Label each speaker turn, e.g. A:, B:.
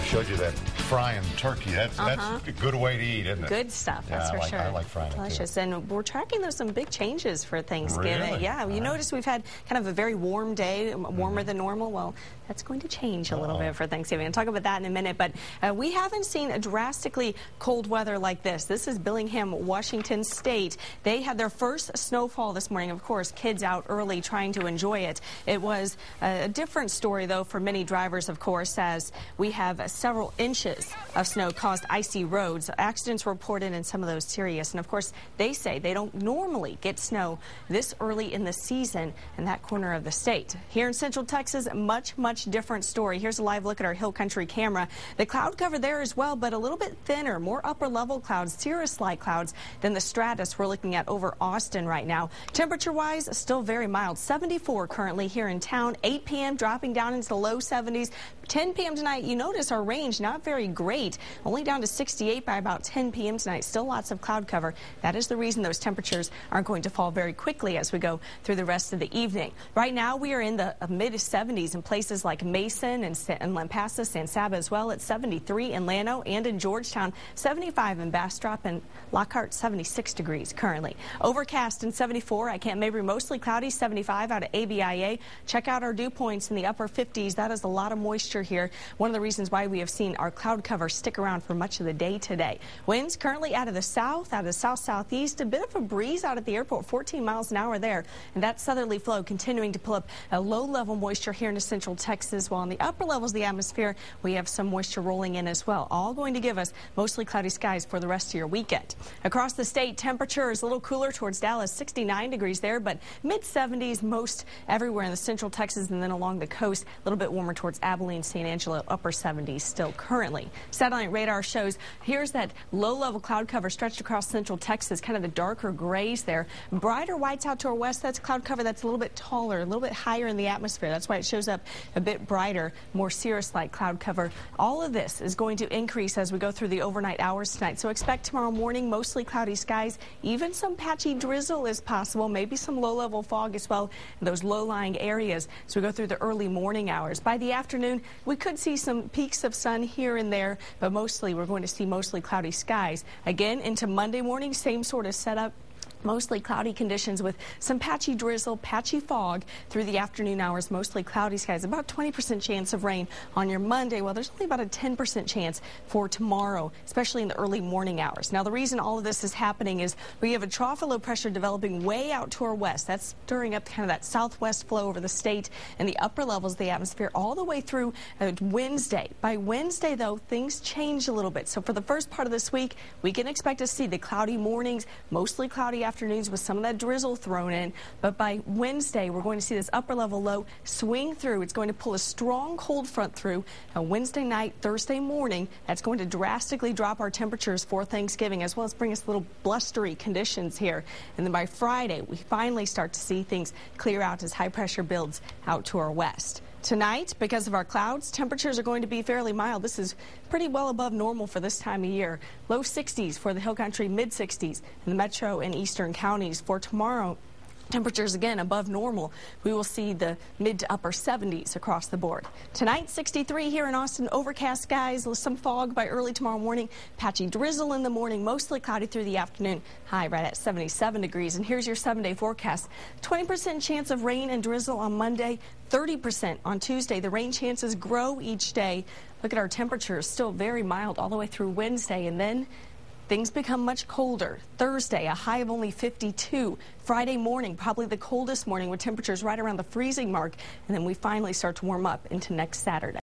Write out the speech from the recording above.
A: showed you that frying turkey. That's a good way to eat, isn't it?
B: Good stuff, that's for sure.
A: I like frying it
B: delicious.
A: too.
B: And we're tracking some big changes for Thanksgiving.
A: Really?
B: Yeah, you notice we've had kind of a very warm day, warmer than normal. Well, that's going to change a little bit for Thanksgiving. I'll talk about that in a minute, but we haven't seen a drastically cold weather like this. This is Bellingham, Washington State. They had their first snowfall this morning. Of course, kids out early trying to enjoy it. It was a different story, though, for many drivers, of course, as we have several inches of snow caused icy roads. Accidents reported and some of those serious. And, of course, they say they don't normally get snow this early in the season in that corner of the state. Here in Central Texas, much different story. Here's a live look at our Hill Country camera. The cloud cover there as well, but a little bit thinner, more upper level clouds, cirrus-like clouds than the stratus we're looking at over Austin right now. Temperature-wise, still very mild. 74 currently here in town. 8 p.m. dropping down into the low 70s. 10 p.m. tonight, you notice our range not very great, only down to 68 by about 10 p.m. tonight. Still lots of cloud cover. That is the reason those temperatures aren't going to fall very quickly as we go through the rest of the evening. Right now, we are in the mid-70s in places like Mason and Lampasas, San Saba as well. It's 73 in Llano and in Georgetown, 75 in Bastrop and Lockhart, 76 degrees currently. Overcast in 74 at Camp Mabry, mostly cloudy, 75 out of ABIA. Check out our dew points in the upper 50s. That is a lot of moisture here. One of the reasons why we have seen our cloud cover stick around for much of the day today. Winds currently out of the south-southeast. A bit of a breeze out at the airport, 14 miles an hour there. And that southerly flow continuing to pull up a low-level moisture here into Central Texas, while in the upper levels of the atmosphere, we have some moisture rolling in as well. All going to give us mostly cloudy skies for the rest of your weekend. Across the state, temperature is a little cooler towards Dallas, 69 degrees there, but mid-70s most everywhere in the Central Texas and then along the coast. A little bit warmer towards Abilene, San Angelo, upper 70s still currently. Satellite radar shows here's that low-level cloud cover stretched across Central Texas, kind of the darker grays there. Brighter whites out to our west. That's cloud cover that's a little bit taller, a little bit higher in the atmosphere. That's why it shows up a bit brighter, more cirrus-like cloud cover. All of this is going to increase as we go through the overnight hours tonight. So expect tomorrow morning mostly cloudy skies. Even some patchy drizzle is possible, maybe some low-level fog as well in those low-lying areas as we go through the early morning hours. By the afternoon, we could see some peaks of sun here and there, but mostly we're going to see mostly cloudy skies. Again, into Monday morning, same sort of setup. Mostly cloudy conditions with some patchy drizzle, patchy fog through the afternoon hours, mostly cloudy skies. About 20% chance of rain on your Monday. Well, there's only about a 10% chance for tomorrow, especially in the early morning hours. Now, the reason all of this is happening is we have a trough of low pressure developing way out to our west. That's stirring up kind of that southwest flow over the state and the upper levels of the atmosphere all the way through Wednesday. By Wednesday, though, things change a little bit. So for the first part of this week, we can expect to see the cloudy mornings, mostly cloudy afternoons with some of that drizzle thrown in. But by Wednesday, we're going to see this upper level low swing through. It's going to pull a strong cold front through. Wednesday night, Thursday morning, that's going to drastically drop our temperatures for Thanksgiving, as well as bring us little blustery conditions here. And then by Friday, we finally start to see things clear out as high pressure builds out to our west. Tonight, because of our clouds, temperatures are going to be fairly mild. This is pretty well above normal for this time of year. Low 60s for the Hill Country, mid 60s in the metro and eastern counties. For tomorrow, temperatures again above normal. We will see the mid to upper 70s across the board. Tonight, 63 here in Austin, overcast skies, some fog by early tomorrow morning, patchy drizzle in the morning, mostly cloudy through the afternoon, high right at 77 degrees. And here's your 7-day forecast. 20% chance of rain and drizzle on Monday, 30% on Tuesday. The rain chances grow each day. Look at our temperatures, still very mild all the way through Wednesday, and then things become much colder. Thursday, a high of only 52. Friday morning, probably the coldest morning with temperatures right around the freezing mark. And then we finally start to warm up into next Saturday.